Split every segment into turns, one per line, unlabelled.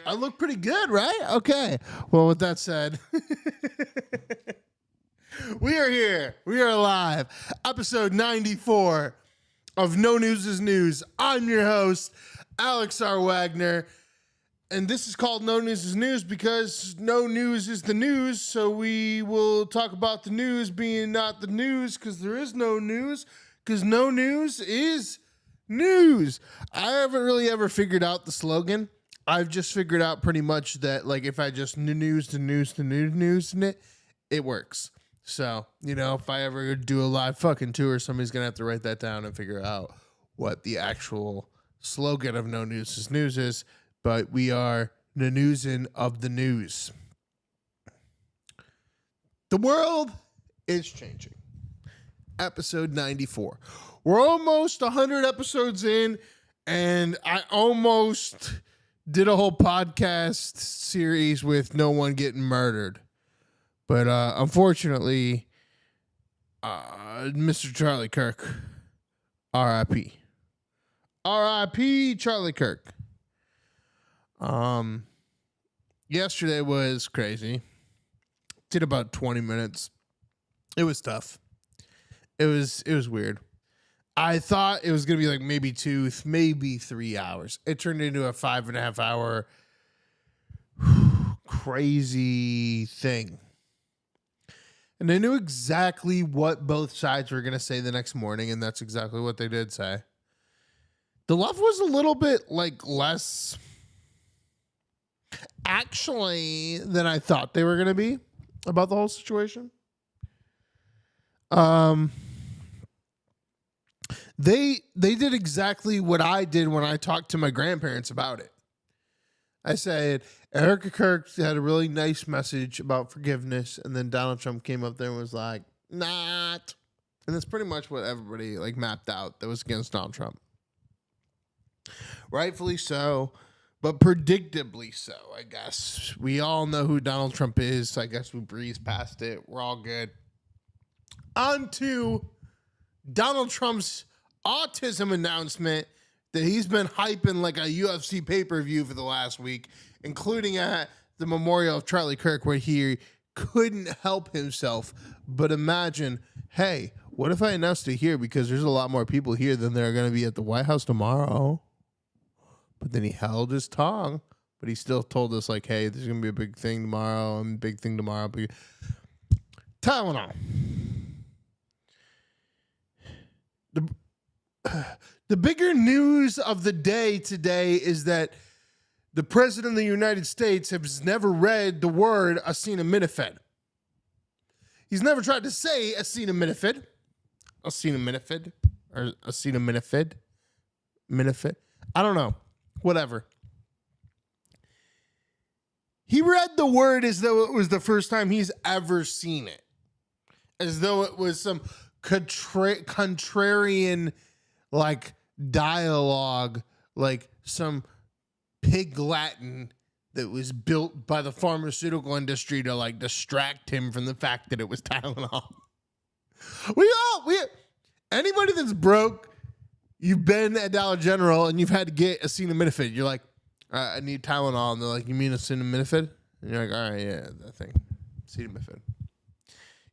I look pretty good, right? Okay. Well, with that said, we are here. We are live. Episode 94 of No News is News. I'm your host, Alex R. Wagner. And this is called No News is News because no news is the news. So we will talk about the news being not the news because there is no news, because no news is news. I haven't really ever figured out the slogan. I've just figured out pretty much that, like, if I just news in it, it works. So, you know, if I ever do a live fucking tour, somebody's going to have to write that down and figure out what the actual slogan of No News is. But we are the newsin' of the news. The world is changing. Episode 94. We're almost 100 episodes in, and I almost did a whole podcast series with no one getting murdered. But unfortunately, Mr. Charlie Kirk, R.I.P. R.I.P. Charlie Kirk. Yesterday was crazy. Did about 20 minutes. It was tough. It was weird. I thought it was going to be like maybe 2, maybe 3 hours. It turned into a 5.5 hour crazy thing. And I knew exactly what both sides were going to say the next morning, and that's exactly what they did say. The left was a little bit like less actually than I thought they were going to be about the whole situation. They did exactly what I did when I talked to my grandparents about it. I said, Erica Kirk had a really nice message about forgiveness, and then Donald Trump came up there and was like, not. And that's pretty much what everybody like mapped out that was against Donald Trump. Rightfully so, but predictably so, I guess. We all know who Donald Trump is, so I guess we breeze past it. We're all good. On to Donald Trump's autism announcement that he's been hyping like a UFC pay-per-view for the last week, including at the memorial of Charlie Kirk, where he couldn't help himself but imagine, hey, what if I announced it here because there's a lot more people here than there are going to be at the White House tomorrow? But then he held his tongue, but he still told us, like, hey, there's going to be a big thing tomorrow and big thing tomorrow. Tylenol. The bigger news of the day today is that the president of the United States has never read the word acetaminophen. He's never tried to say acetaminophen. Acetaminophen. Or acetaminophen. Minophen. I don't know. Whatever. He read the word as though it was the first time he's ever seen it. As though it was some contrarian like dialogue, like some pig Latin that was built by the pharmaceutical industry to like distract him from the fact that it was Tylenol. Anybody that's broke, you've been at Dollar General and you've had to get acetaminophen. You're like, I need Tylenol. And they're like, you mean acetaminophen? And you're like, all right, yeah, that thing. Acetaminophen.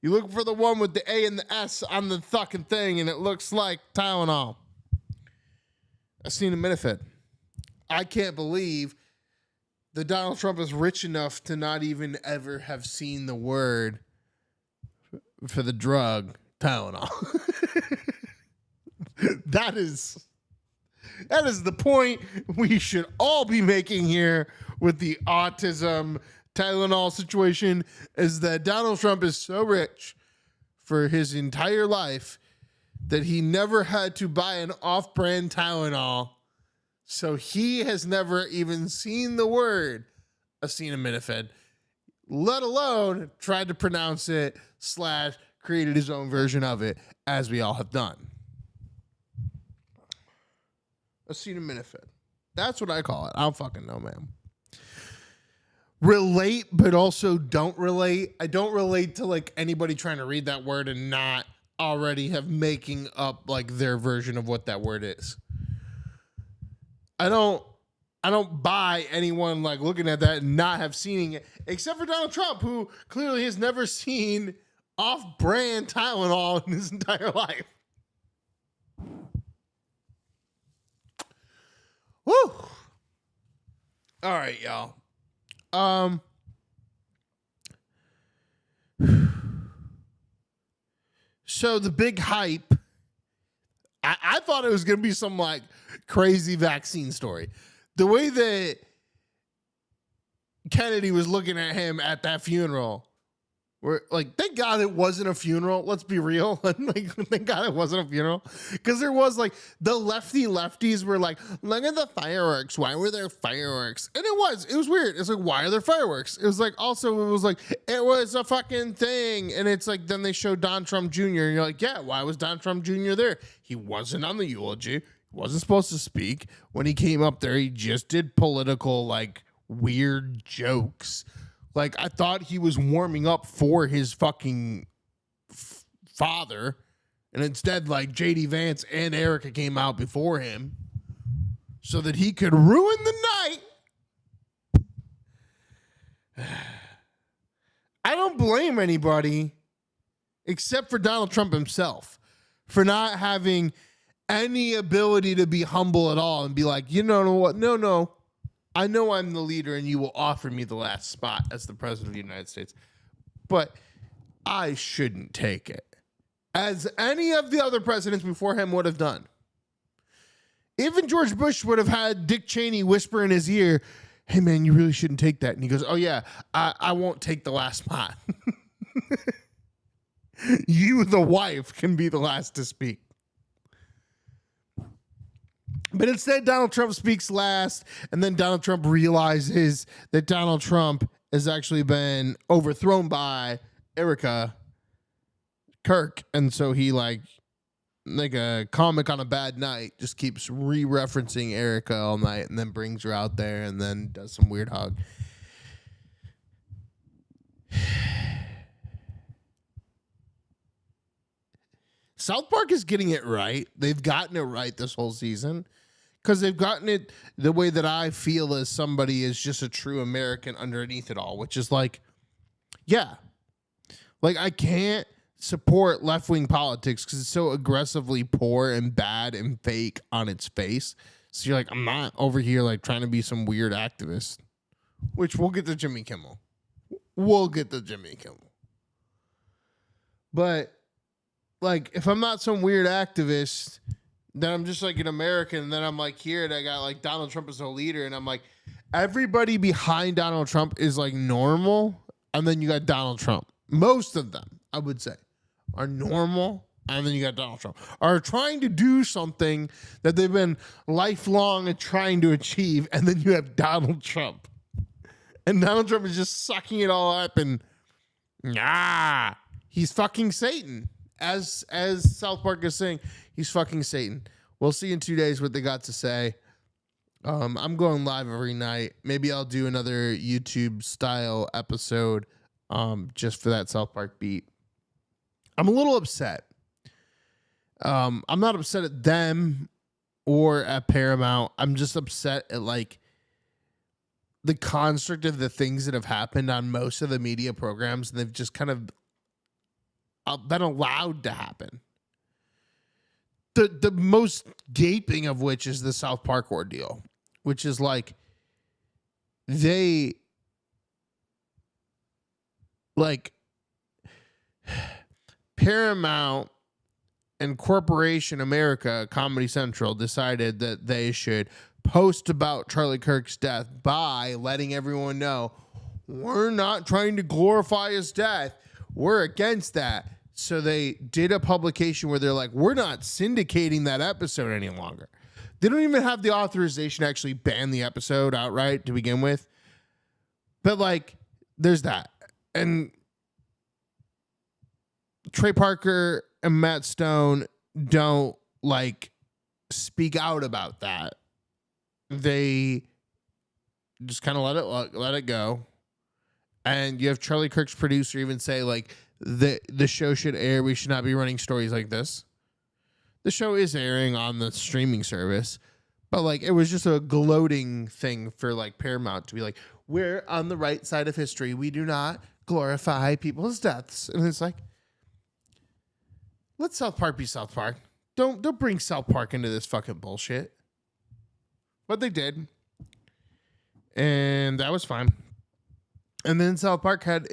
You look for the one with the A and the S on the fucking thing, and it looks like Tylenol. Acetaminophen. I can't believe that Donald Trump is rich enough to not even ever have seen the word for the drug Tylenol. That is the point we should all be making here with the autism Tylenol situation, is that Donald Trump is so rich for his entire life that he never had to buy an off-brand Tylenol. So he has never even seen the word acetaminophen, let alone tried to pronounce it / created his own version of it, as we all have done. Acetaminophen. That's what I call it. I don't fucking know, man. Relate, but also don't relate. I don't relate to like anybody trying to read that word and not already have making up like their version of what that word is. I don't I don't buy anyone like looking at that and not have seen it, except for Donald Trump, who clearly has never seen off-brand Tylenol in his entire life. Woo! All right, y'all. So the big hype, I thought it was going to be some like crazy vaccine story. The way that Kennedy was looking at him at that funeral, where like, thank God it wasn't a funeral. Let's be real. Like, thank God it wasn't a funeral. Because there was like the lefties were like, look at the fireworks. Why were there fireworks? And it was weird. It's like, why are there fireworks? It was like, also, it was like, it was a fucking thing. And it's like, then they showed Don Trump Jr. And you're like, yeah, why was Don Trump Jr. there? He wasn't on the eulogy. He wasn't supposed to speak. When he came up there, he just did political, like, weird jokes. Like, I thought he was warming up for his fucking father. And instead, like, J.D. Vance and Erica came out before him so that he could ruin the night. I don't blame anybody except for Donald Trump himself for not having any ability to be humble at all and be like, you know what? No. I know I'm the leader and you will offer me the last spot as the president of the United States, but I shouldn't take it, as any of the other presidents before him would have done. Even George Bush would have had Dick Cheney whisper in his ear, hey, man, you really shouldn't take that. And he goes, oh, yeah, I won't take the last spot. You, the wife, can be the last to speak. But instead, Donald Trump speaks last, and then Donald Trump realizes that Donald Trump has actually been overthrown by Erica Kirk, and so he, like a comic on a bad night, just keeps re-referencing Erica all night, and then brings her out there, and then does some weird hug. South Park is getting it right. They've gotten it right this whole season. Because they've gotten it the way that I feel as somebody is just a true American underneath it all, which is like, yeah, like I can't support left-wing politics because it's so aggressively poor and bad and fake on its face. So you're like, I'm not over here like trying to be some weird activist, which we'll get to Jimmy Kimmel. But like, if I'm not some weird activist, then I'm just like an American, and then I'm like here, and I got like Donald Trump as a leader, and I'm like, everybody behind Donald Trump is like normal, and then you got Donald Trump. Most of them, I would say, are normal, and then you got Donald Trump, are trying to do something that they've been lifelong trying to achieve, and then you have Donald Trump. And Donald Trump is just sucking it all up, and he's fucking Satan. As South Park is saying, he's fucking Satan. We'll see in 2 days what they got to say. I'm going live every night. Maybe I'll do another YouTube style episode just for that South Park beat. I'm a little upset. I'm not upset at them or at Paramount. I'm just upset at like the construct of the things that have happened on most of the media programs, and they've just kind of been allowed to happen. The most gaping of which is the South Park ordeal, which is like they like Paramount and Corporation America, Comedy Central, decided that they should post about Charlie Kirk's death by letting everyone know we're not trying to glorify his death. We're against that. So they did a publication where they're like, we're not syndicating that episode any longer. They don't even have the authorization to actually ban the episode outright to begin with. But like, there's that. And Trey Parker and Matt Stone don't like speak out about that. They just kind of let it go. And you have Charlie Kirk's producer even say like, the show should air. We should not be running stories like this. The show is airing on the streaming service, But like, it was just a gloating thing for like Paramount to be like, we're on the right side of history. We do not glorify people's deaths. And it's like, let South Park be South Park. Don't bring South Park into this fucking bullshit. But they did. And that was fine. And then South Park had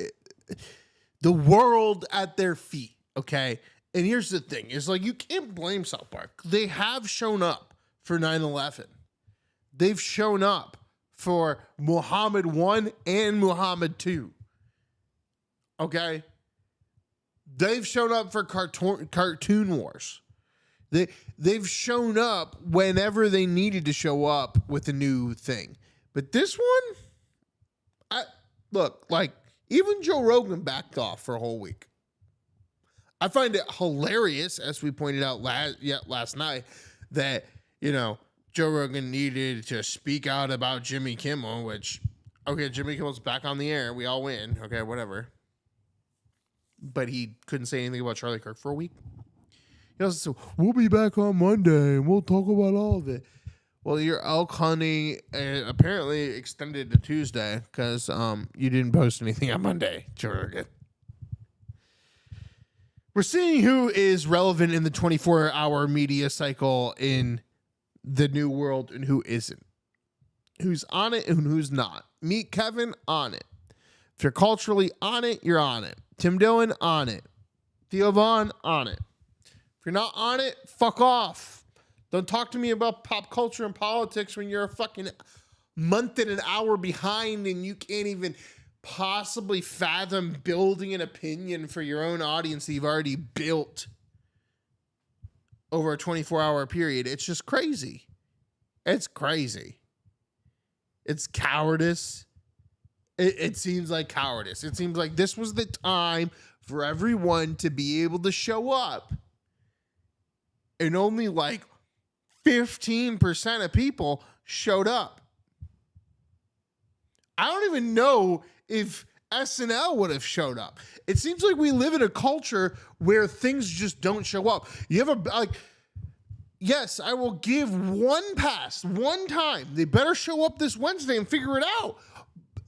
the world at their feet, okay? And here's the thing. It's like, you can't blame South Park. They have shown up for 9/11. They've shown up for Muhammad 1 and Muhammad 2. Okay? They've shown up for cartoon wars. They've shown up whenever they needed to show up with a new thing. But this one, look, like, even Joe Rogan backed off for a whole week. I find it hilarious, as we pointed out last night, that, you know, Joe Rogan needed to speak out about Jimmy Kimmel, which, okay, Jimmy Kimmel's back on the air. We all win. Okay, whatever. But he couldn't say anything about Charlie Kirk for a week. He also said, we'll be back on Monday and we'll talk about all of it. Well, your elk hunting apparently extended to Tuesday because you didn't post anything on Monday, Joe Rogan. We're seeing who is relevant in the 24-hour media cycle in the new world and who isn't. Who's on it and who's not. Meet Kevin, on it. If you're culturally on it, you're on it. Tim Dillon, on it. Theo Vaughn, on it. If you're not on it, fuck off. Don't talk to me about pop culture and politics when you're a fucking month and an hour behind and you can't even possibly fathom building an opinion for your own audience that you've already built over a 24-hour period. It's just crazy. It's crazy. It's cowardice. It seems like cowardice. It seems like this was the time for everyone to be able to show up. And only like 15% of people showed up. I don't even know if SNL would have showed up. It seems like we live in a culture where things just don't show up. You have yes, I will give one pass, one time. They better show up this Wednesday and figure it out.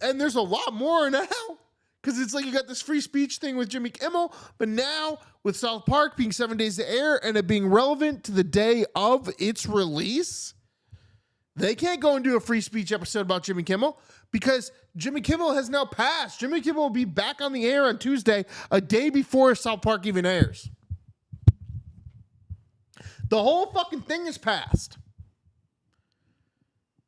And there's a lot more now. Because it's like you got this free speech thing with Jimmy Kimmel, but now with South Park being 7 days to air and it being relevant to the day of its release, they can't go and do a free speech episode about Jimmy Kimmel because Jimmy Kimmel has now passed. Jimmy Kimmel will be back on the air on Tuesday, a day before South Park even airs. The whole fucking thing is passed.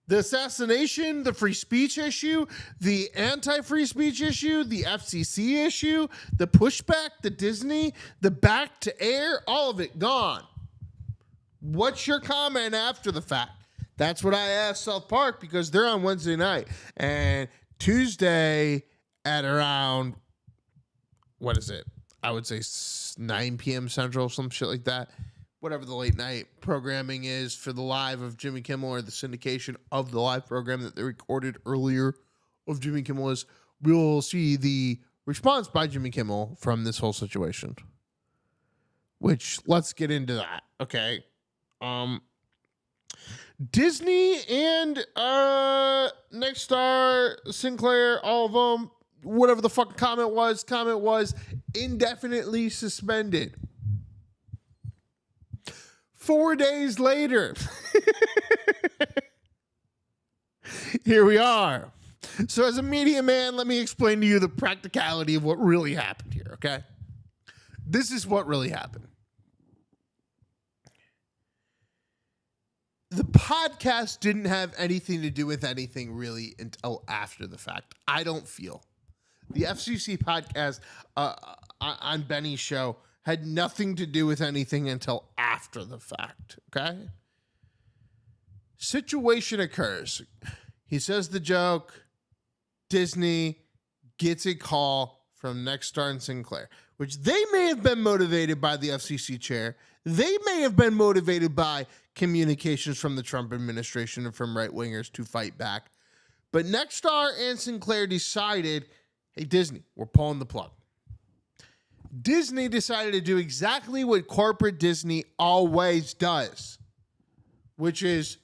The assassination, the free speech issue, the anti-free speech issue, the FCC issue, the pushback, the Disney, the back to air, all of it gone. What's your comment after the fact? That's what I asked South Park because they're on Wednesday night. And Tuesday at around, what is it? I would say 9 p.m. Central, some shit like that. Whatever the late night programming is for the live of Jimmy Kimmel or the syndication of the live program that they recorded earlier of Jimmy Kimmel is, we'll see the response by Jimmy Kimmel from this whole situation. Which, let's get into that, okay? Disney and Nexstar, Sinclair, all of them, whatever the fuck comment was indefinitely suspended. 4 days later, here we are. So as a media man, let me explain to you the practicality of what really happened here, okay? This is what really happened. The podcast didn't have anything to do with anything really until after the fact. I don't feel. The FCC podcast on Benny's show had nothing to do with anything until after the fact, okay? Situation occurs. He says the joke. Disney gets a call from Nexstar and Sinclair, which they may have been motivated by the FCC chair. They may have been motivated by communications from the Trump administration and from right-wingers to fight back. But Nexstar and Sinclair decided, hey, Disney, we're pulling the plug. Disney decided to do exactly what corporate Disney always does, which is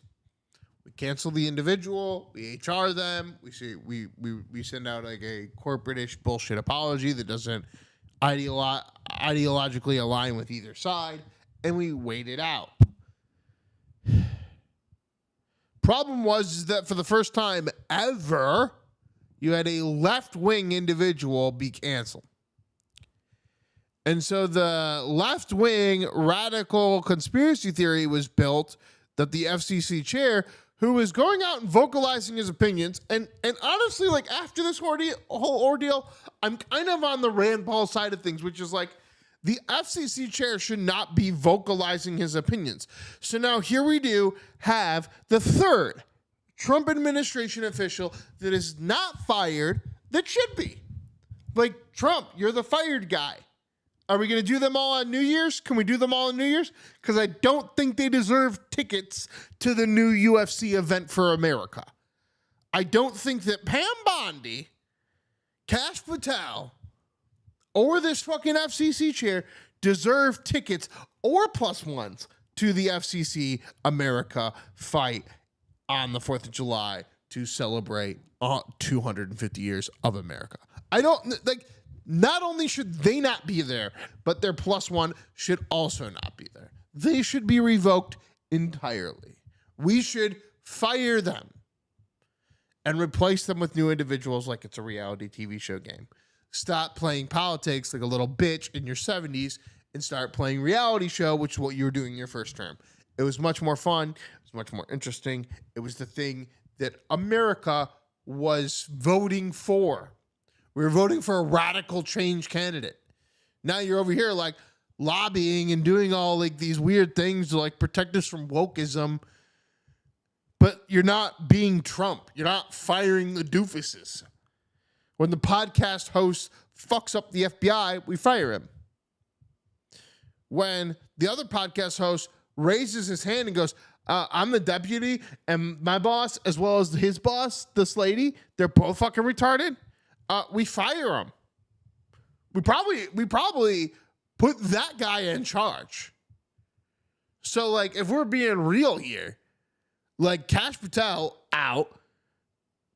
We cancel the individual, we HR them, we send out like a corporate-ish bullshit apology that doesn't ideologically align with either side, and we wait it out. Problem was that for the first time ever, you had a left-wing individual be canceled. And so the left-wing radical conspiracy theory was built that the FCC chair, who was going out and vocalizing his opinions, and honestly, like after this whole ordeal, I'm kind of on the Rand Paul side of things, which is like the FCC chair should not be vocalizing his opinions. So now here we do have the third Trump administration official that is not fired that should be. Like, Trump, you're the fired guy. Are we going to do them all on New Year's? Can we do them all on New Year's? Because I don't think they deserve tickets to the new UFC event for America. I don't think that Pam Bondi, Kash Patel, or this fucking FCC chair deserve tickets or plus ones to the FCC America fight on the 4th of July to celebrate 250 years of America. I don't, like, not only should they not be there, but their plus one should also not be there. They should be revoked entirely. We should fire them and replace them with new individuals like it's a reality TV show game. Stop playing politics like a little bitch in your 70s and start playing reality show, which is what you were doing in your first term. It was much more fun. It was much more interesting. It was the thing that America was voting for. We were voting for a radical change candidate. Now you're over here like lobbying and doing all like these weird things to like protect us from wokeism, but you're not being Trump. You're not firing the doofuses. When the podcast host fucks up the FBI, we fire him. When the other podcast host raises his hand and goes, I'm the deputy, and my boss, as well as his boss, this lady, they're both fucking retarded, we fire them. We probably put that guy in charge. So, like, if we're being real here, like, Kash Patel, out.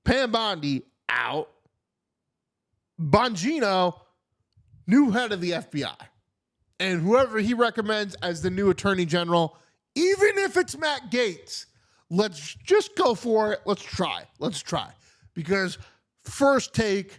Pam Bondi, out. Bongino, new head of the FBI. And whoever he recommends as the new attorney general, even if it's Matt Gaetz, let's just go for it. Let's try. Because first take,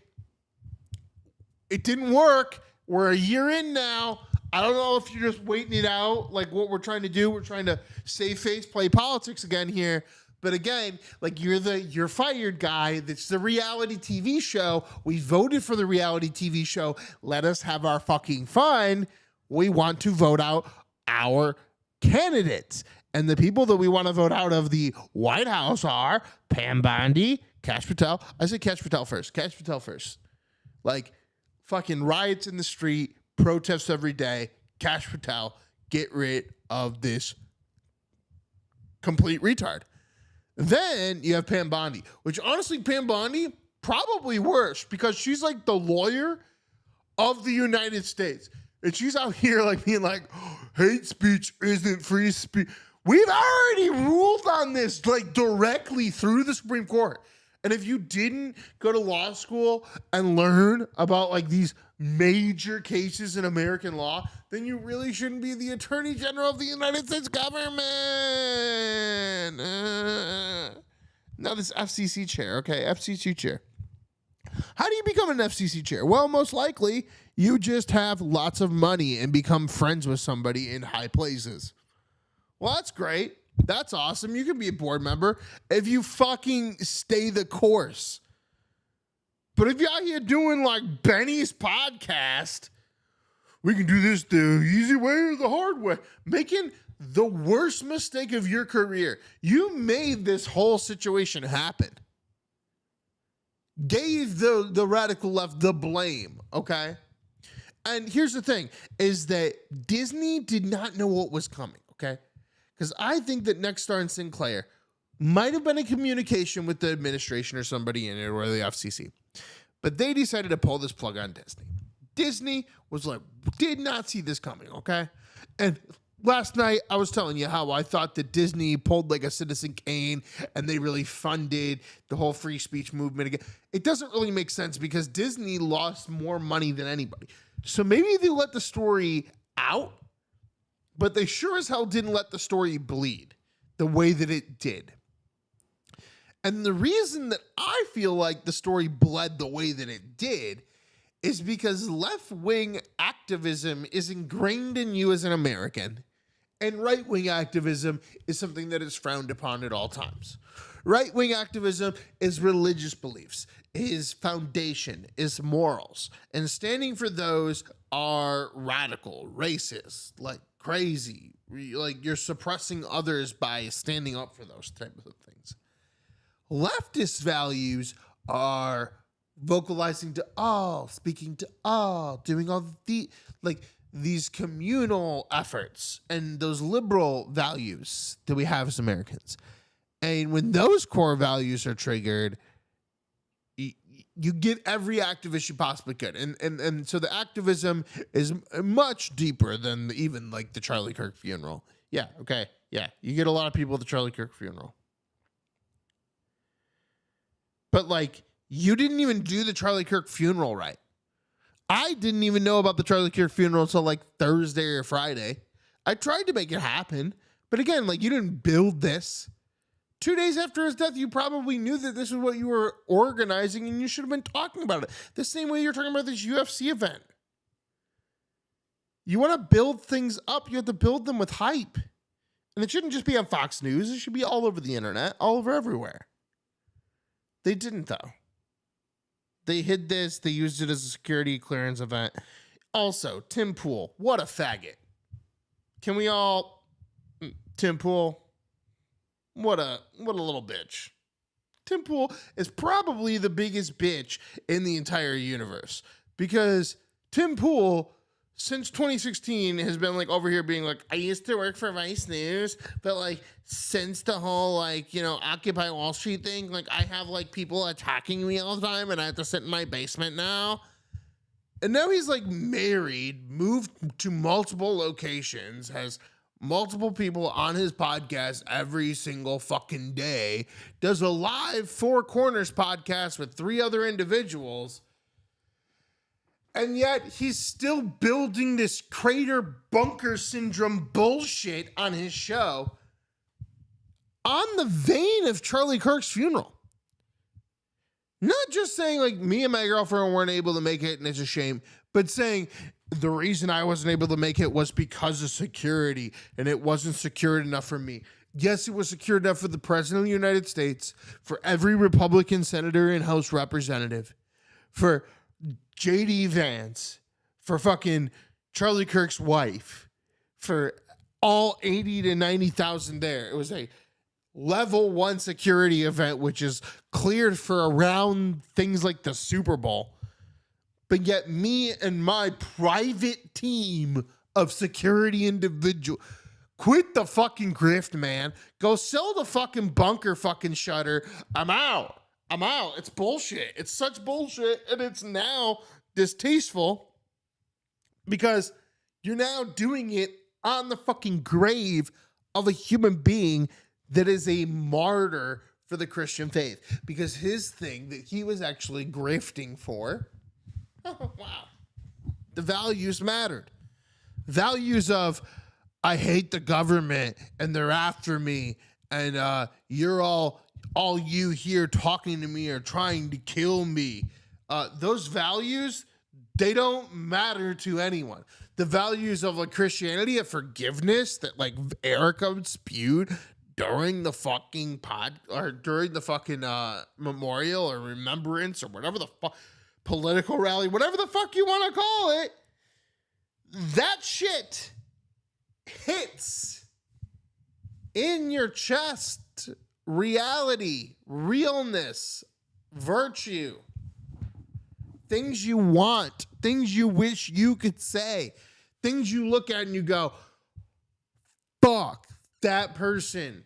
it didn't work. We're a year in now. I don't know if you're just waiting it out, like what we're trying to do. We're trying to save face, play politics again here. But again, like you're fired guy. That's the reality TV show. We voted for the reality TV show. Let us have our fucking fun. We want to vote out our candidates. And the people that we want to vote out of the White House are Pam Bondi, Kash Patel. I say Kash Patel first. Like, fucking riots in the street, protests every day. Kash Patel, get rid of this complete retard. Then you have Pam Bondi, which honestly, Pam Bondi, probably worse because she's like the lawyer of the United States. And she's out here like being like, hate speech isn't free speech. We've already ruled on this like directly through the Supreme Court. And if you didn't go to law school and learn about like these major cases in American law, then you really shouldn't be the Attorney General of the United States government. Now this FCC chair, okay, FCC chair. How do you become an FCC chair? Well, most likely you just have lots of money and become friends with somebody in high places. Well, that's great. That's awesome. You can be a board member if you fucking stay the course. But if you're out here doing like Benny's podcast, we can do this the easy way or the hard way, making the worst mistake of your career. You made this whole situation happen. Gave the radical left the blame, okay? And here's the thing, is that Disney did not know what was coming, okay? Because I think that Nexstar and Sinclair might have been in communication with the administration or somebody in it or the FCC. But they decided to pull this plug on Disney. Disney was like, did not see this coming, okay? And last night I was telling you how I thought that Disney pulled like a Citizen Kane and they really funded the whole free speech movement again. It doesn't really make sense because Disney lost more money than anybody. So maybe they let the story out, but they sure as hell didn't let the story bleed the way that it did. And the reason that I feel like the story bled the way that it did is because left-wing activism is ingrained in you as an American, and right-wing activism is something that is frowned upon at all times. Right-wing activism is religious beliefs, is foundation, is morals, and standing for those are radical, racist, like crazy, like you're suppressing others by standing up for those types of things. Leftist values are vocalizing to all, speaking to all, doing all the these communal efforts and those liberal values that we have as Americans. And when those core values are triggered, you get every activist you possibly could. And so the activism is much deeper than even like the Charlie Kirk funeral. Yeah, okay. Yeah, you get a lot of people at the Charlie Kirk funeral. But like, you didn't even do the Charlie Kirk funeral right. I didn't even know about the Charlie Kirk funeral until like Thursday or Friday. I tried to make it happen. But again, like, you didn't build this. 2 days after his death, you probably knew that this was what you were organizing and you should have been talking about it. The same way you're talking about this UFC event. You want to build things up, you have to build them with hype. And it shouldn't just be on Fox News. It should be all over the internet, all over everywhere. They didn't, though. They hid this. They used it as a security clearance event. Also, Tim Pool, what a faggot. Can we all... Tim Pool, what a little bitch. Tim Pool is probably the biggest bitch in the entire universe. Because Tim Pool, since 2016, has been like over here being like, I used to work for Vice News, but like since the whole like, you know, Occupy Wall Street thing, like I have like people attacking me all the time and I have to sit in my basement now. And now he's like married, moved to multiple locations, has multiple people on his podcast every single fucking day, does a live Four Corners podcast with 3 other individuals. And yet he's still building this crater bunker syndrome bullshit on his show on the vein of Charlie Kirk's funeral. Not just saying like me and my girlfriend weren't able to make it and it's a shame, but saying the reason I wasn't able to make it was because of security and it wasn't secured enough for me. Yes, it was secure enough for the President of the United States, for every Republican senator and House representative, for J.D. Vance, for fucking Charlie Kirk's wife, for all 80 to 90,000 there. It was a level 1 security event, which is cleared for around things like the Super Bowl. But yet me and my private team of security individual quit the fucking grift, man. Go sell the fucking bunker fucking shutter. I'm out. It's bullshit. It's such bullshit. And it's now distasteful because you're now doing it on the fucking grave of a human being that is a martyr for the Christian faith. Because his thing that he was actually grifting for, oh, wow, the values mattered. Values of, I hate the government and they're after me and you're all you here talking to me are trying to kill me. Those values, they don't matter to anyone. The values of like Christianity, of forgiveness that like Erica spewed during the fucking during the fucking memorial or remembrance or whatever the fuck, political rally, whatever the fuck you want to call it, that shit hits in your chest. Reality, realness, virtue, things you want, things you wish you could say, things you look at and you go, fuck, that person,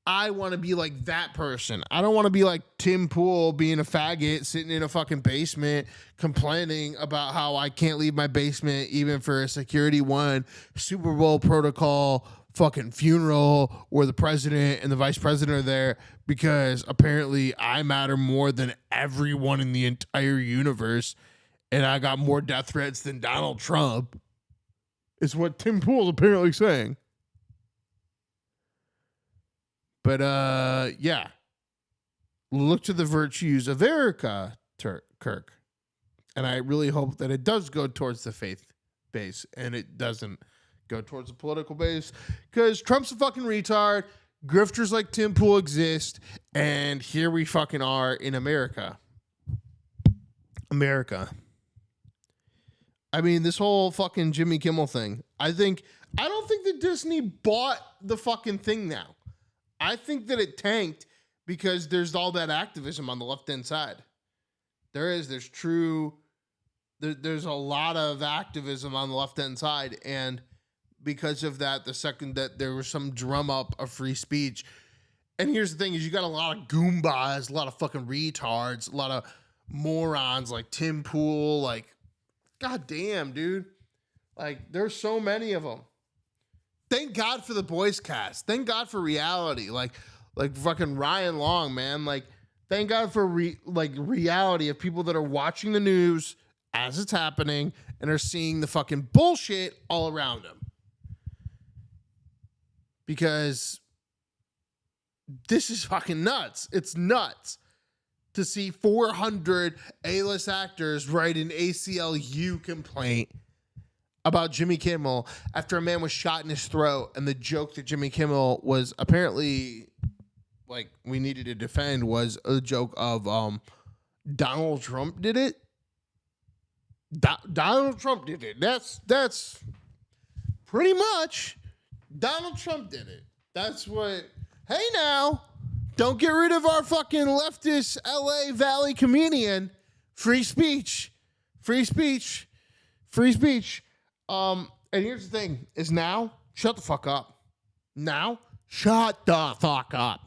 I want to be like that person. I don't want to be like Tim Pool being a faggot sitting in a fucking basement complaining about how I can't leave my basement even for a security one Super Bowl protocol fucking funeral where the president and the vice president are there because apparently I matter more than everyone in the entire universe and I got more death threats than Donald Trump. Is what Tim Pool's apparently saying. But, yeah. Look to the virtues of Erica Kirk. And I really hope that it does go towards the faith base and it doesn't go towards the political base. Because Trump's a fucking retard. Grifters like Tim Pool exist. And here we fucking are in America. I mean, this whole fucking Jimmy Kimmel thing. I don't think that Disney bought the fucking thing now. I think that it tanked because there's all that activism on the left-hand side. There's a lot of activism on the left-hand side. And because of that, the second that there was some drum up of free speech. And here's the thing is you got a lot of goombas, a lot of fucking retards, a lot of morons like Tim Pool, like, god damn, dude. Like, there's so many of them. Thank God for the Boys Cast. Thank God for reality. Like fucking Ryan Long, man. Like, thank God for reality of people that are watching the news as it's happening and are seeing the fucking bullshit all around them. Because this is fucking nuts. It's nuts to see 400 A-list actors write an ACLU complaint about Jimmy Kimmel after a man was shot in his throat, and the joke that Jimmy Kimmel was apparently like we needed to defend was a joke of Donald Trump did it. Donald Trump did it. That's pretty much Donald Trump did it. That's what. Hey now, don't get rid of our fucking leftist LA Valley comedian. Free speech. Free speech. Free speech. And here's the thing, is now, shut the fuck up. Now, shut the fuck up.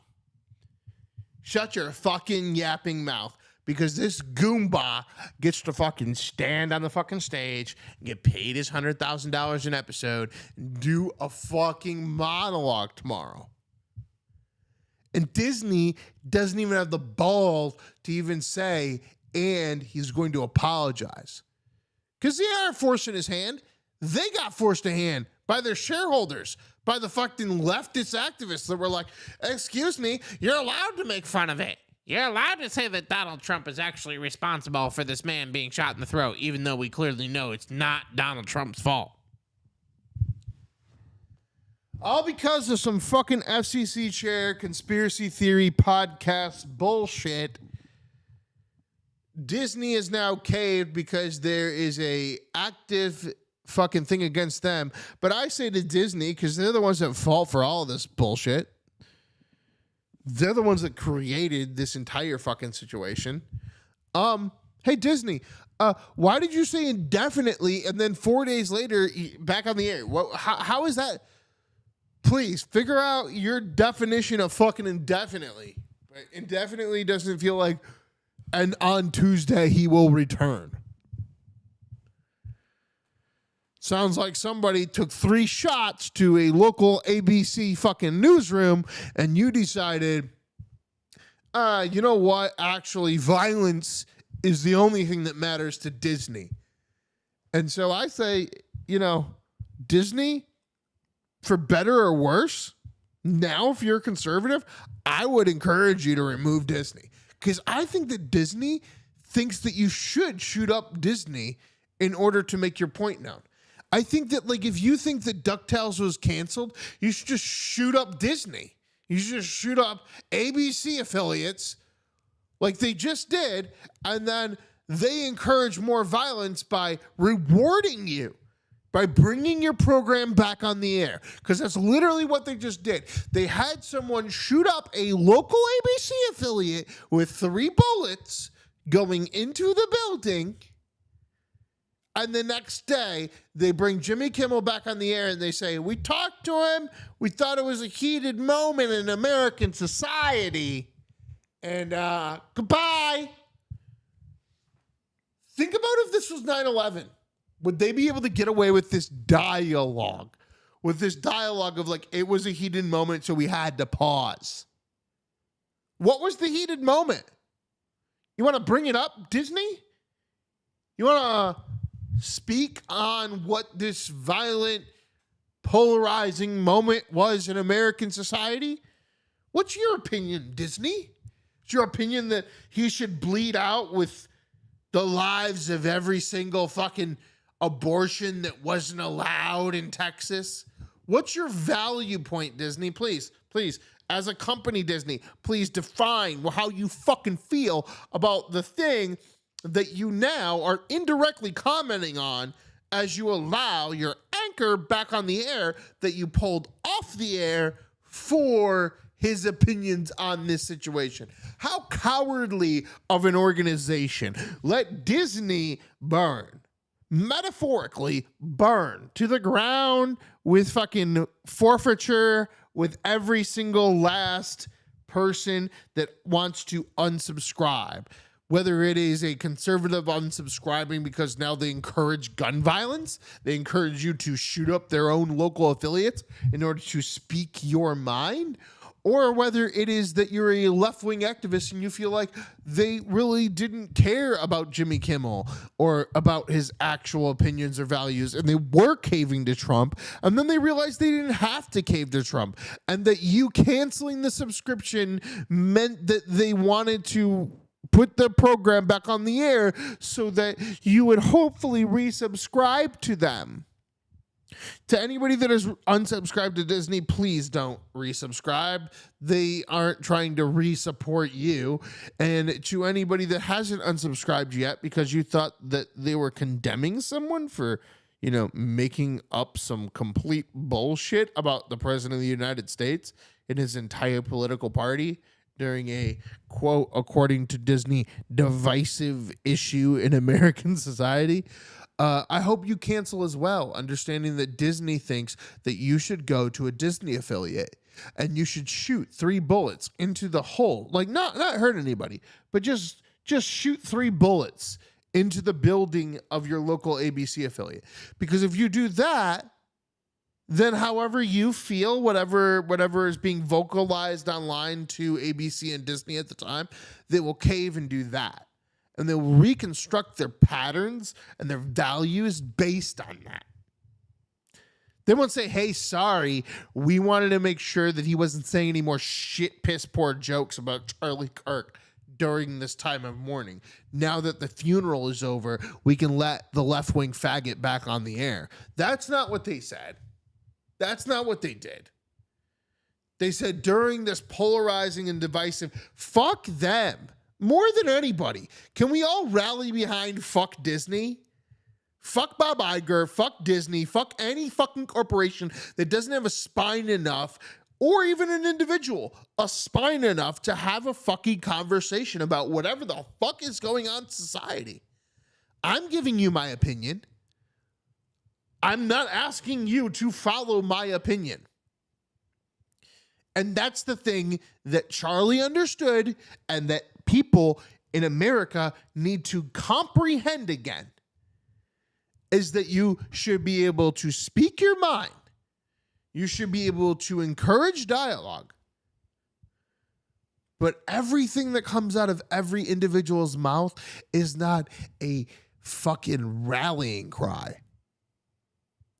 Shut your fucking yapping mouth. Because this Goomba gets to fucking stand on the fucking stage, get paid his $100,000 an episode, and do a fucking monologue tomorrow. And Disney doesn't even have the balls to even say, and he's going to apologize. Because they aren't forcing his hand. They got forced a hand by their shareholders, by the fucking leftist activists that were like, excuse me, you're allowed to make fun of it. You're allowed to say that Donald Trump is actually responsible for this man being shot in the throat, even though we clearly know it's not Donald Trump's fault. All because of some fucking FCC chair conspiracy theory podcast bullshit. Disney is now caved because there is a active fucking thing against them. But I say to Disney, because they're the ones that fall for all of this bullshit. They're the ones that created this entire fucking situation. Hey, Disney, why did you say indefinitely and then 4 days later back on the air? How is that? Please figure out your definition of fucking indefinitely. Right? Indefinitely doesn't feel like, and on Tuesday he will return. Sounds like somebody took 3 shots to a local ABC fucking newsroom and you decided, you know what? Actually, violence is the only thing that matters to Disney. And so I say, Disney, for better or worse, now if you're conservative, I would encourage you to remove Disney. Because I think that Disney thinks that you should shoot up Disney in order to make your point known. I think that, if you think that DuckTales was canceled, you should just shoot up Disney. You should just shoot up ABC affiliates like they just did, and then they encourage more violence by rewarding you, by bringing your program back on the air. Because that's literally what they just did. They had someone shoot up a local ABC affiliate with 3 bullets going into the building. And the next day, they bring Jimmy Kimmel back on the air and they say, we talked to him. We thought it was a heated moment in American society. And goodbye. Think about if this was 9/11. Would they be able to get away with this dialogue? With this dialogue of like, it was a heated moment, so we had to pause. What was the heated moment? You want to bring it up, Disney? You want to speak on what this violent, polarizing moment was in American society? What's your opinion, Disney? Is your opinion that he should bleed out with the lives of every single fucking abortion that wasn't allowed in Texas? What's your value point, Disney? Please, as a company, Disney, please define how you fucking feel about the thing that you now are indirectly commenting on as you allow your anchor back on the air that you pulled off the air for his opinions on this situation. How cowardly of an organization. Let Disney burn, metaphorically burn to the ground with fucking forfeiture, with every single last person that wants to unsubscribe. Whether it is a conservative unsubscribing because now they encourage gun violence, they encourage you to shoot up their own local affiliates in order to speak your mind, or whether it is that you're a left-wing activist and you feel like they really didn't care about Jimmy Kimmel or about his actual opinions or values, and they were caving to Trump, and then they realized they didn't have to cave to Trump, and that you canceling the subscription meant that they wanted to put the program back on the air so that you would hopefully resubscribe to them. To anybody that is unsubscribed to Disney, please don't resubscribe. They aren't trying to re-support you. And to anybody that hasn't unsubscribed yet because you thought that they were condemning someone for, making up some complete bullshit about the president of the United States and his entire political party during a, quote, according to Disney, divisive issue in American society, I hope you cancel as well, understanding that Disney thinks that you should go to a Disney affiliate and you should shoot 3 bullets into the hole, like not hurt anybody, but just shoot 3 bullets into the building of your local ABC affiliate. Because if you do that, then however you feel, whatever is being vocalized online to ABC and Disney at the time, they will cave and do that. And they'll reconstruct their patterns and their values based on that. They won't say, hey, sorry, we wanted to make sure that he wasn't saying any more shit, piss poor jokes about Charlie Kirk during this time of mourning. Now that the funeral is over, we can let the left-wing faggot back on the air. That's not what they said. That's not what they did. They said during this polarizing and divisive, fuck them. More than anybody, can we all rally behind fuck Disney? Fuck Bob Iger, fuck Disney, fuck any fucking corporation that doesn't have a spine enough, or even an individual, a spine enough to have a fucking conversation about whatever the fuck is going on in society. I'm giving you my opinion. I'm not asking you to follow my opinion. And that's the thing that Charlie understood and that people in America need to comprehend again, is that you should be able to speak your mind. You should be able to encourage dialogue. But everything that comes out of every individual's mouth is not a fucking rallying cry.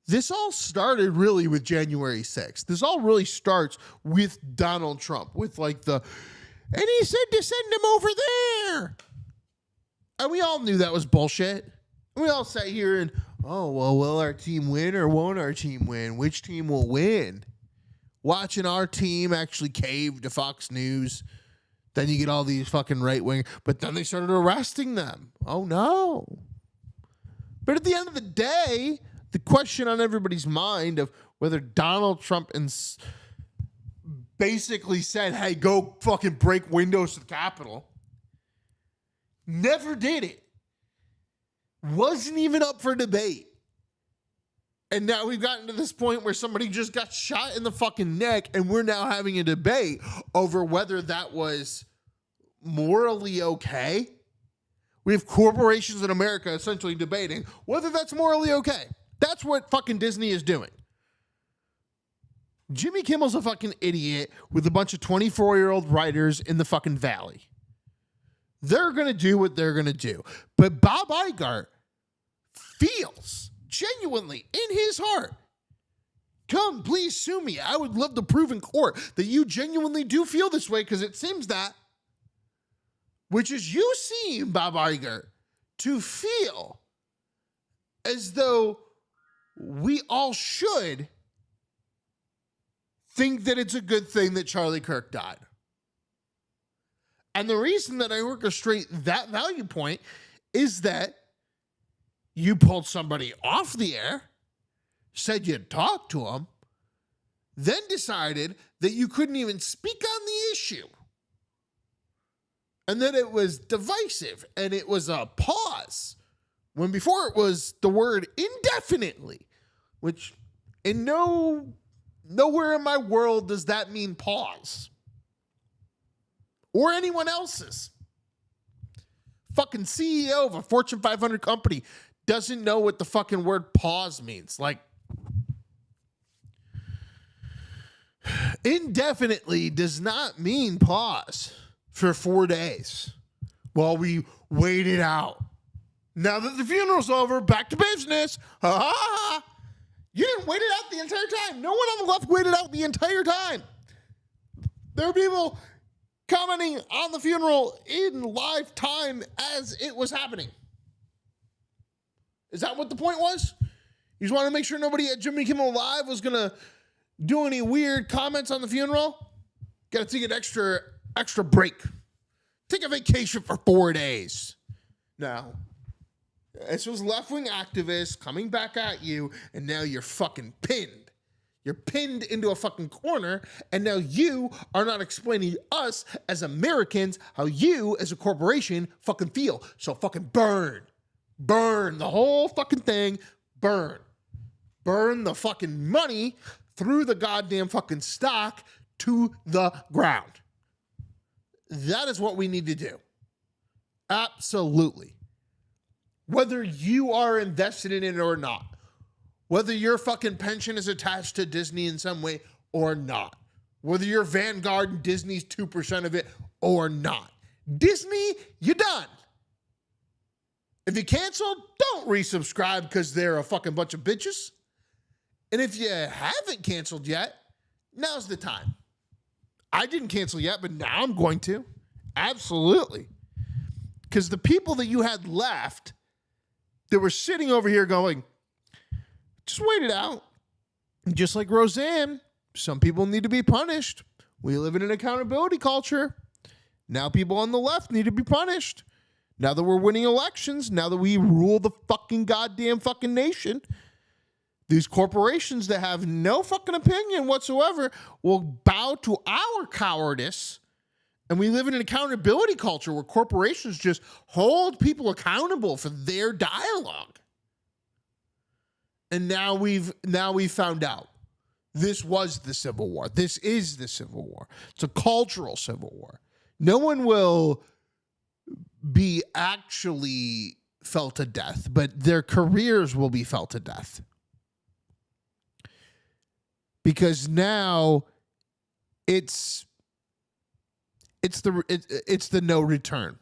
This all started really with January 6th. This all really starts with Donald Trump, with and he said to send him over there. And we all knew that was bullshit. And we all sat here and, will our team win or won't our team win? Which team will win? Watching our team actually cave to Fox News. Then you get all these fucking right-wing, but then they started arresting them. Oh, no. But at the end of the day, the question on everybody's mind of whether Donald Trump basically said, hey, go fucking break windows to the Capitol, never did it. wasn't even up for debate. And now we've gotten to this point where somebody just got shot in the fucking neck, and we're now having a debate over whether that was morally okay. We have corporations in America essentially debating whether that's morally okay. That's what fucking Disney is doing. Jimmy Kimmel's a fucking idiot with a bunch of 24-year-old writers in the fucking valley. They're going to do what they're going to do. But Bob Iger feels genuinely in his heart, come, please sue me. I would love to prove in court that you genuinely do feel this way, because it seems that, which is you seem, Bob Iger, to feel as though we all should think that it's a good thing that Charlie Kirk died. And the reason that I orchestrate that value point is that you pulled somebody off the air, said you'd talk to him, then decided that you couldn't even speak on the issue. And that it was divisive and it was a pause. When before it was the word indefinitely, which nowhere in my world does that mean pause. Or anyone else's. Fucking CEO of a Fortune 500 company doesn't know what the fucking word pause means. Like, indefinitely does not mean pause for 4 days while we wait it out. Now that the funeral's over, back to business. Ha ha ha. You didn't wait it out the entire time. No one on the left waited out the entire time. There were people commenting on the funeral in live time as it was happening. Is that what the point was? You just want to make sure nobody at Jimmy Kimmel Live was going to do any weird comments on the funeral? Got to take an extra break. Take a vacation for 4 days. No. This was left-wing activists coming back at you, and now you're fucking pinned. You're pinned into a fucking corner, and now you are not explaining to us as Americans how you as a corporation fucking feel. So fucking burn. Burn the whole fucking thing. Burn. Burn the fucking money through the goddamn fucking stock to the ground. That is what we need to do. Absolutely. Whether you are invested in it or not. Whether your fucking pension is attached to Disney in some way or not. Whether you're Vanguard and Disney's 2% of it or not. Disney, you're done. If you cancel, don't resubscribe because they're a fucking bunch of bitches. And if you haven't canceled yet, now's the time. I didn't cancel yet, but now I'm going to. Absolutely. Because the people that you had left that were sitting over here going, just wait it out. Just like Roseanne, some people need to be punished. We live in an accountability culture. Now people on the left need to be punished. Now that we're winning elections, now that we rule the fucking goddamn fucking nation, these corporations that have no fucking opinion whatsoever will bow to our cowardice. And we live in an accountability culture where corporations just hold people accountable for their dialogue. And now we've found out this was the Civil War. This is the Civil War. It's a cultural civil war. No one will be actually felt to death, but their careers will be felt to death. Because now it's the no return.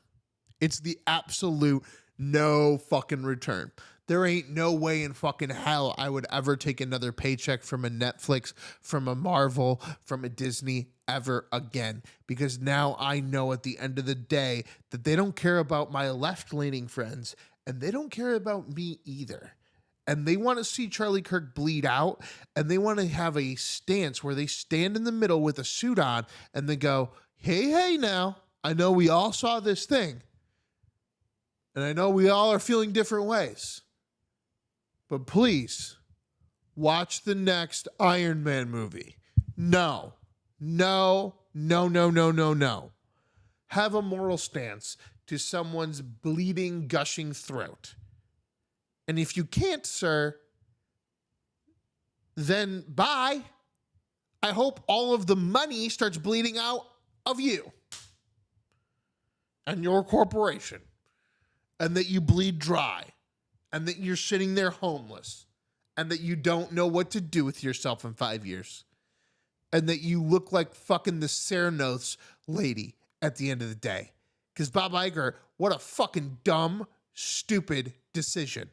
It's the absolute no fucking return. There ain't no way in fucking hell I would ever take another paycheck from a Netflix, from a Marvel, from a Disney ever again. Because now I know at the end of the day that they don't care about my left-leaning friends, and they don't care about me either. And they want to see Charlie Kirk bleed out, and they want to have a stance where they stand in the middle with a suit on and they go, hey now, I know we all saw this thing. And I know we all are feeling different ways. But please, watch the next Iron Man movie. No. Have a moral stance to someone's bleeding, gushing throat. And if you can't, sir, then bye. I hope all of the money starts bleeding out of you and your corporation, and that you bleed dry, and that you're sitting there homeless, and that you don't know what to do with yourself in 5 years, and that you look like fucking the Cernose lady at the end of the day. Because Bob Iger, what a fucking dumb, stupid decision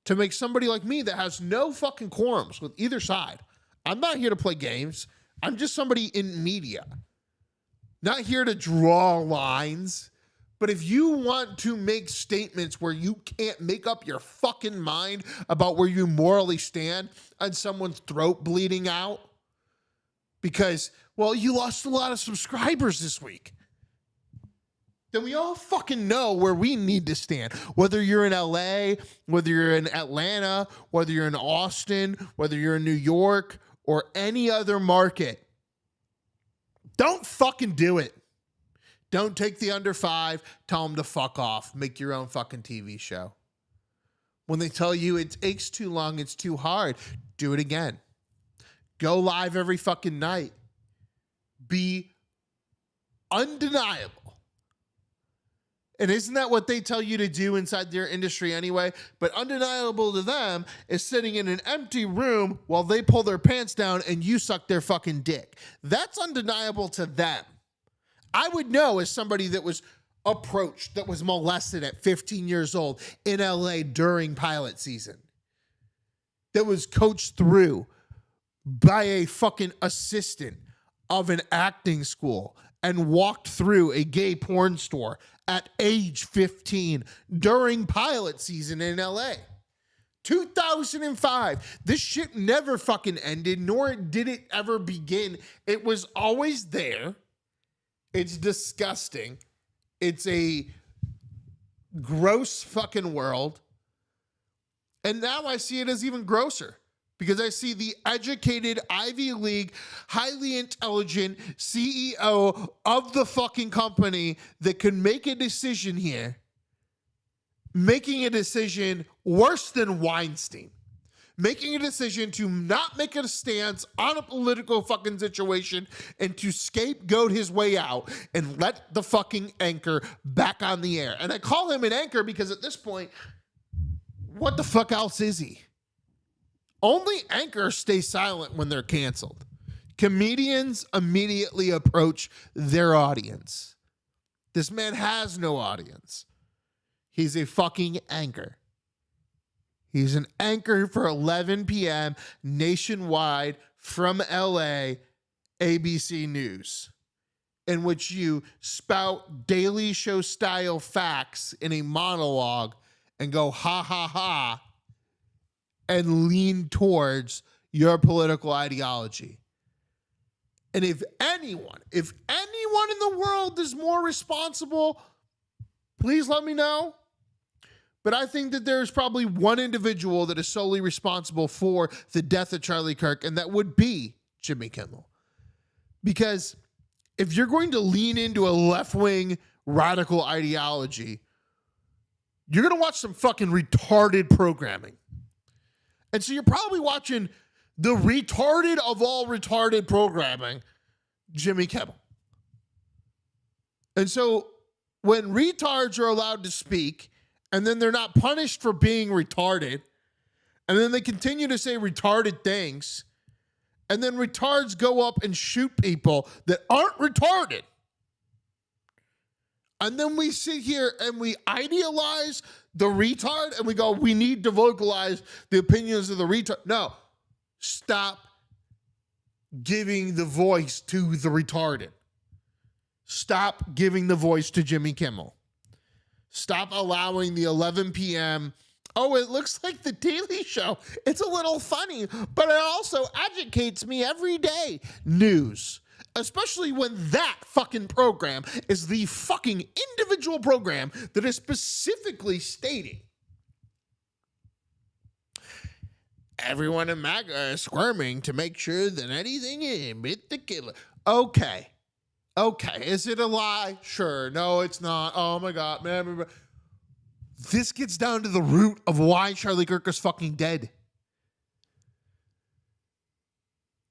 to make somebody like me that has no fucking quorums with either side. I'm not here to play games. I'm just somebody in media. Not here to draw lines. But if you want to make statements where you can't make up your fucking mind about where you morally stand on someone's throat bleeding out because, well, you lost a lot of subscribers this week, then we all fucking know where we need to stand. Whether you're in LA, whether you're in Atlanta, whether you're in Austin, whether you're in New York, or any other market. Don't fucking do it. Don't take the under 5, tell them to fuck off. Make your own fucking TV show. When they tell you it takes too long, it's too hard, do it again. Go live every fucking night. Be undeniable. And isn't that what they tell you to do inside their industry anyway? But undeniable to them is sitting in an empty room while they pull their pants down and you suck their fucking dick. That's undeniable to them. I would know as somebody that was approached, that was molested at 15 years old in LA during pilot season, that was coached through by a fucking assistant of an acting school and walked through a gay porn store at age 15 during pilot season in LA. 2005. This shit never fucking ended, nor did it ever begin. It was always there. It's disgusting. It's a gross fucking world. And now I see it as even grosser because I see the educated Ivy League, highly intelligent CEO of the fucking company that can make a decision here, making a decision worse than Weinstein, making a decision to not make a stance on a political fucking situation and to scapegoat his way out and let the fucking anchor back on the air. And I call him an anchor because at this point, what the fuck else is he? Only anchors stay silent when they're canceled. Comedians immediately approach their audience. This man has no audience. He's a fucking anchor. He's an anchor for 11 p.m. nationwide from LA, ABC News, in which you spout Daily Show style facts in a monologue and go ha ha ha and lean towards your political ideology. And if anyone in the world is more responsible, please let me know. But I think that there's probably one individual that is solely responsible for the death of Charlie Kirk, and that would be Jimmy Kimmel. Because if you're going to lean into a left-wing radical ideology, you're going to watch some fucking retarded programming. And so you're probably watching the retarded of all retarded programming, Jimmy Kimmel. And so when retards are allowed to speak, and then they're not punished for being retarded, and then they continue to say retarded things, and then retards go up and shoot people that aren't retarded, and then we sit here and we idealize the retard and we go, we need to vocalize the opinions of the retard. No, stop giving the voice to the retarded. Stop giving the voice to Jimmy Kimmel. Stop allowing the 11 p.m. Oh, it looks like the Daily Show. It's a little funny, but it also educates me every day. News. Especially when that fucking program is the fucking individual program that is specifically stating everyone in MAGA is squirming to make sure that anything in bit the killer. Okay. Is it a lie? Sure. No, it's not. Oh my God, man. This gets down to the root of why Charlie Kirk is fucking dead.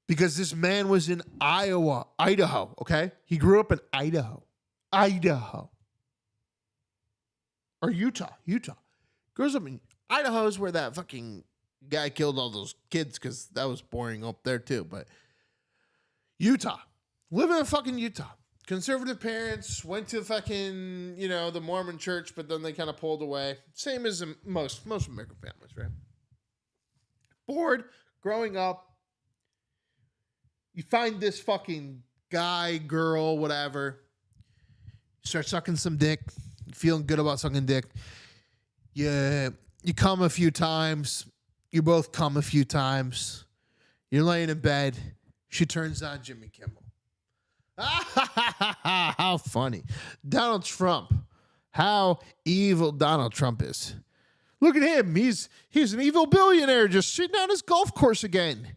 Because this man was in Idaho, okay? He grew up in Idaho. Or Utah. Grows up in Idaho is where that fucking guy killed all those kids because that was boring up there too. But Utah. Living in fucking Utah. Conservative parents, went to fucking, the Mormon church, but then they kind of pulled away. Same as in most American families, right? Bored, growing up. You find this fucking guy, girl, whatever. You start sucking some dick. You feeling good about sucking dick. You come a few times. You both come a few times. You're laying in bed. She turns on Jimmy Kimmel. How funny. Donald Trump. How evil Donald Trump is. Look at him. He's an evil billionaire just sitting on his golf course again.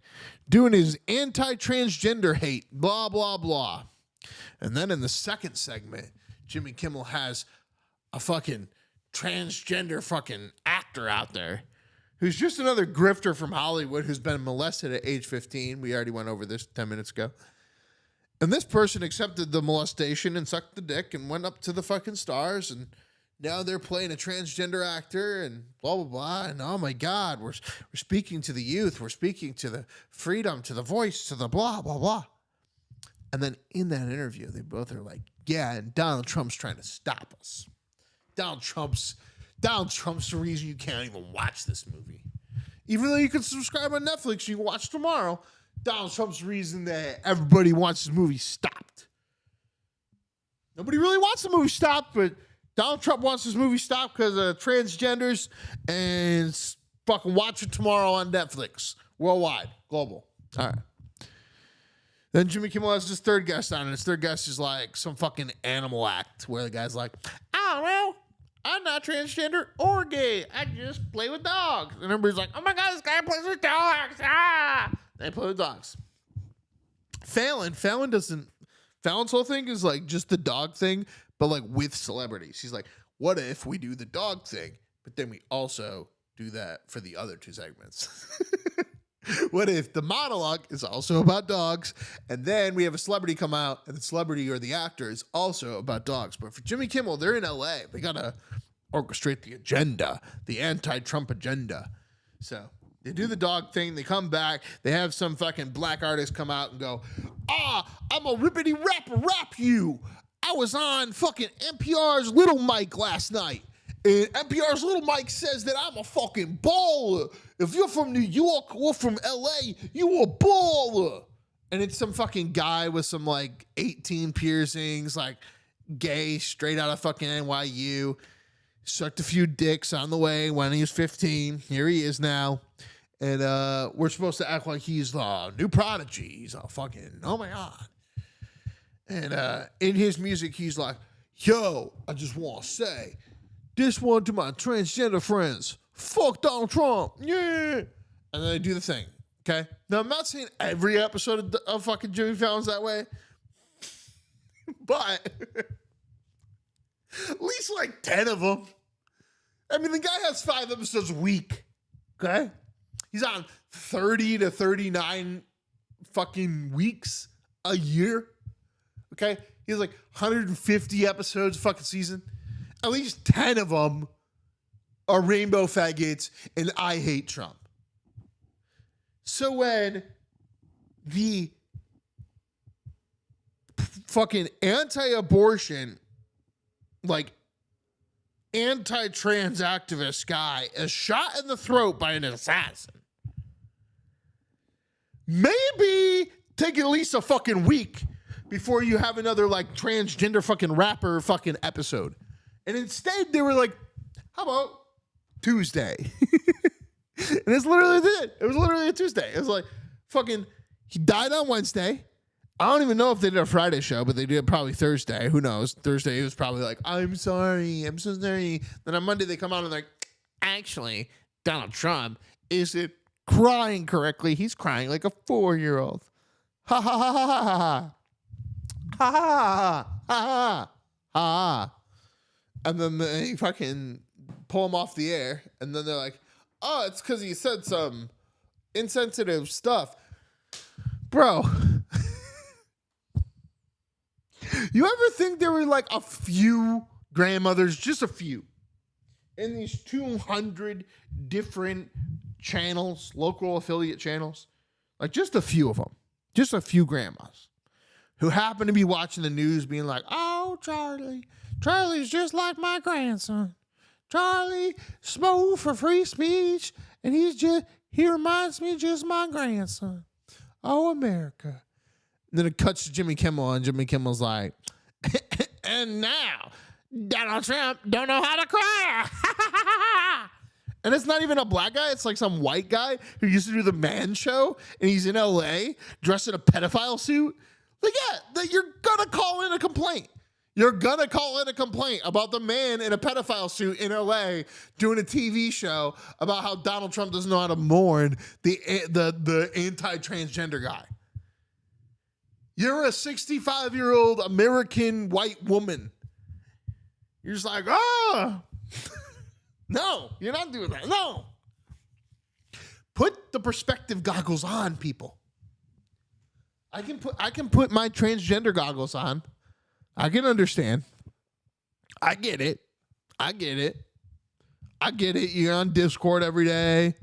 Doing his anti-transgender hate. Blah, blah, blah. And then in the second segment, Jimmy Kimmel has a fucking transgender fucking actor out there who's just another grifter from Hollywood who's been molested at age 15. We already went over this 10 minutes ago. And this person accepted the molestation and sucked the dick and went up to the fucking stars, and now they're playing a transgender actor and blah, blah, blah. And oh my God, we're speaking to the youth. We're speaking to the freedom, to the voice, to the blah, blah, blah. And then in that interview, they both are like, yeah, and Donald Trump's trying to stop us. Donald Trump's the reason you can't even watch this movie. Even though you can subscribe on Netflix, you can watch tomorrow. Donald Trump's the reason that everybody wants this movie stopped. Nobody really wants the movie stopped, but Donald Trump wants this movie stopped because of transgenders, and fucking watch it tomorrow on Netflix. Worldwide. Global. All right. Then Jimmy Kimmel has his third guest on, and his third guest is like some fucking animal act where the guy's like, I don't know. I'm not transgender or gay. I just play with dogs. And everybody's like, oh my God, this guy plays with dogs. Ah! They play with dogs. Fallon's whole thing is like just the dog thing, but like with celebrities. He's like, what if we do the dog thing, but then we also do that for the other two segments? What if the monologue is also about dogs, and then we have a celebrity come out, and the celebrity or the actor is also about dogs? But for Jimmy Kimmel, they're in LA. They got to orchestrate the agenda, the anti-Trump agenda. So they do the dog thing. They come back. They have some fucking black artist come out and go, I'm a rippity rap you. I was on fucking NPR's Little Mike last night. And NPR's Little Mike says that I'm a fucking baller. If you're from New York or from LA, you a baller. And it's some fucking guy with some like 18 piercings, like gay, straight out of fucking NYU. Sucked a few dicks on the way when he was 15. Here he is now. And we're supposed to act like he's the new prodigy. He's a fucking, oh my God. And in his music, he's like, yo, I just want to say, this one to my transgender friends. Fuck Donald Trump. Yeah. And then they do the thing. Okay. Now, I'm not saying every episode of fucking Jimmy Fallon's that way, but at least like 10 of them. I mean, the guy has 5 episodes a week. Okay. He's on 30 to 39 fucking weeks a year. Okay. He has like 150 episodes a fucking season. At least 10 of them are rainbow faggots and I hate Trump. So when the fucking anti-abortion, like anti-trans activist guy is shot in the throat by an assassin, maybe take at least a fucking week before you have another like transgender fucking rapper fucking episode. And instead, they were like, how about Tuesday? And it's literally it. It was literally a Tuesday. It was like, fucking, he died on Wednesday. I don't even know if they did a Friday show, but they did probably Thursday. Who knows? Thursday, it was probably like, I'm sorry. I'm so sorry. Then on Monday, they come out and like, actually, Donald Trump isn't crying correctly. He's crying like a 4-year-old. Ha ha ha ha ha ha. Ha ha ha ha ha ha. And then they fucking pull him off the air, and then they're like, oh, it's because he said some insensitive stuff. Bro, you ever think there were like a few grandmothers, just a few, in these 200 different channels, local affiliate channels, like just a few of them, just a few grandmas who happen to be watching the news being like, oh, Charlie's just like my grandson. Charlie spoke for free speech, and he reminds me just my grandson. Oh, America. And then it cuts to Jimmy Kimmel, and Jimmy Kimmel's like, and now Donald Trump don't know how to cry. And it's not even a black guy. It's like some white guy who used to do the Man Show, and he's in L.A. dressed in a pedophile suit. Like, yeah, you're going to call in a complaint. You're going to call in a complaint about the man in a pedophile suit in L.A. doing a TV show about how Donald Trump doesn't know how to mourn the anti-transgender guy. You're a 65-year-old American white woman. You're just like, oh. No, you're not doing that. No. Put the perspective goggles on, people. I can put my transgender goggles on. I can understand. I get it. You're on Discord every day.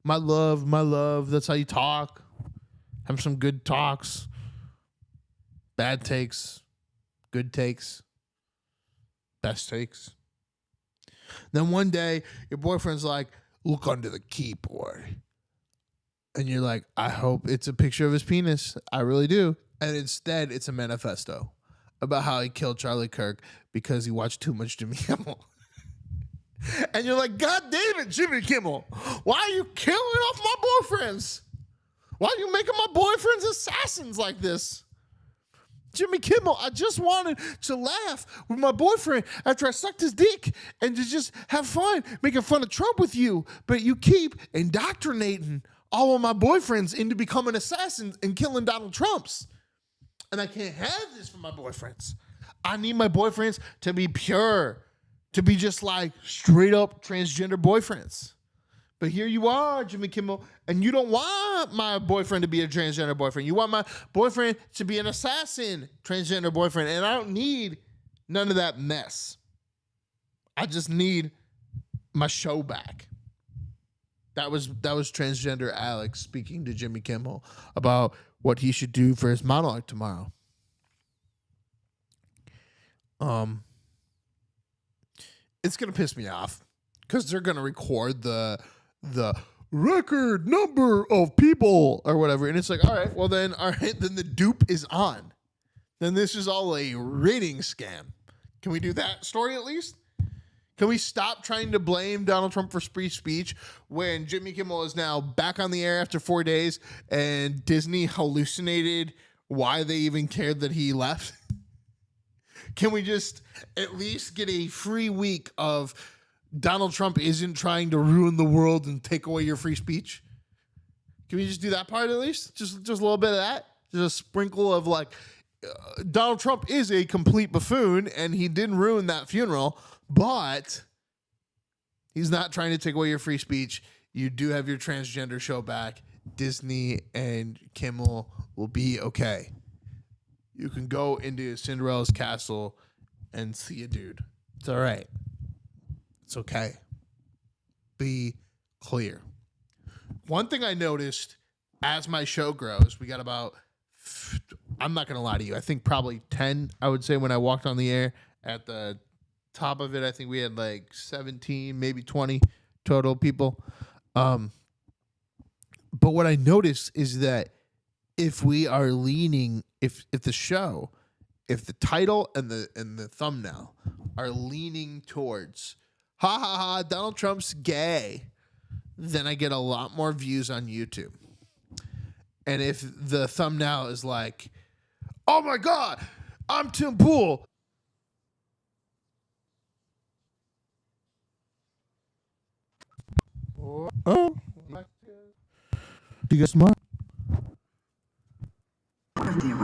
My love. That's how you talk. Have some good talks. Bad takes. Good takes. Best takes. Then one day, your boyfriend's like, look under the keyboard. And you're like, I hope it's a picture of his penis. I really do. And instead, it's a manifesto about how he killed Charlie Kirk because he watched too much Jimmy Kimmel. And you're like, God damn it, Jimmy Kimmel. Why are you killing off my boyfriends? Why are you making my boyfriends assassins like this? Jimmy Kimmel, I just wanted to laugh with my boyfriend after I sucked his dick and to just have fun making fun of Trump with you. But you keep indoctrinating all of my boyfriends into becoming assassins and killing Donald Trumps. And I can't have this for my boyfriends. I need my boyfriends to be pure, to be just like straight up transgender boyfriends. But here you are, Jimmy Kimmel, and you don't want my boyfriend to be a transgender boyfriend. You want my boyfriend to be an assassin transgender boyfriend, and I don't need none of that mess. I just need my show back. That was transgender Alex speaking to Jimmy Kimmel about what he should do for his monologue tomorrow. It's gonna piss me off because they're gonna record the record number of people or whatever, and it's like, all right, then the dupe is on. Then this is all a rating scam. Can we do that story at least? Can we stop trying to blame Donald Trump for free speech when Jimmy Kimmel is now back on the air after 4 days and Disney hallucinated why they even cared that he left? Can we just at least get a free week of Donald Trump isn't trying to ruin the world and take away your free speech? Can we just do that part at least? Just a little bit of that? Just a sprinkle of like, Donald Trump is a complete buffoon and he didn't ruin that funeral, but he's not trying to take away your free speech. You do have your transgender show back. Disney and Kimmel will be okay. You can go into Cinderella's castle and see a dude. It's all right. It's okay. Be clear. One thing I noticed as my show grows, we got about, I'm not going to lie to you, I think probably 10, I would say, when I walked on the air. At the top of it, I think we had like 17, maybe 20 total people. But what I noticed is that if we are leaning, if the show, if the title and the thumbnail are leaning towards, ha ha ha, Donald Trump's gay, then I get a lot more views on YouTube. And if the thumbnail is like, oh my God, I'm Tim Pool. Oh, you guys smart?
Dear,